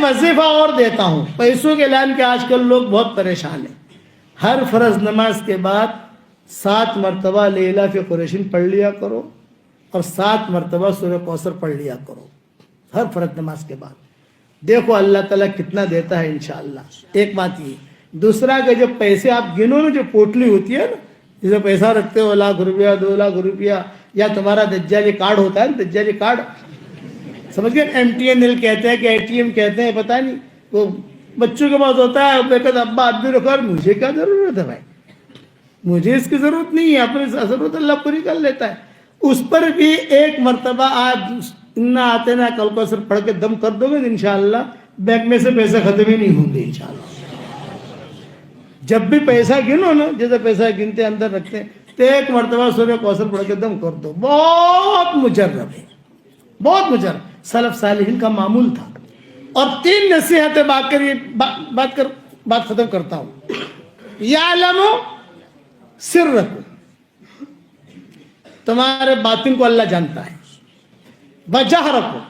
वजीफा और देता हूँ। पैसों के ऐलान के आजकल लोग बहुत परेशान हैं। हर फर्ज नमाज के बाद 7 मरतबा इलाफ कुरैशिन पढ़ लिया करो और 7 मरतबा सूरह कौसर पढ़ लिया करो हर फर्ज नमाज के बाद। देखो अल्लाह ताला कितना देता है इंशाअल्लाह। एक बात ये। दूसरा कि जब पैसे आप गिनो ना, जो पोटली होती है ना, जिसे पैसा रखते हो, 1 लाख रुपया 2 लाख रुपया, या तुम्हारा दज्जाली कार्ड होता है ना, दज्जाली कार्ड, समझ गए, MTNL कहते हैं कि ATM कहते हैं, पता नहीं, वो बच्चों के पास होता है। मैं कहता अब्बा आप भी रखो। मुझे क्या जरूरत है भाई, मुझे इसकी जरूरत नहीं है, अपनी जरूरत अल्लाह पूरी कर लेता है। उस पर भी 1 मरतबा आप इन्ना आते ना कल को सिर्फ पढ़ के दम कर दोगे इंशाअल्लाह, बैंक में से पैसे खत्म ही नहीं होंगे इंशाअल्लाह। जब भी पैसा गिनो ना, जैसे पैसा गिनते अंदर रखते हैं, तो 1 मरतबा सूरह कौसर पढ़ के दम कर दो। बहुत मुजर्रब है, बहुत मुजर्रब, सलफ सालिहीन का मामूल था। और 3 नसीहतें बात खत्म करता हूं। यालमु सिर्रकुम, तुम्हारे बातिन को अल्लाह जानता है। वजहरकुम,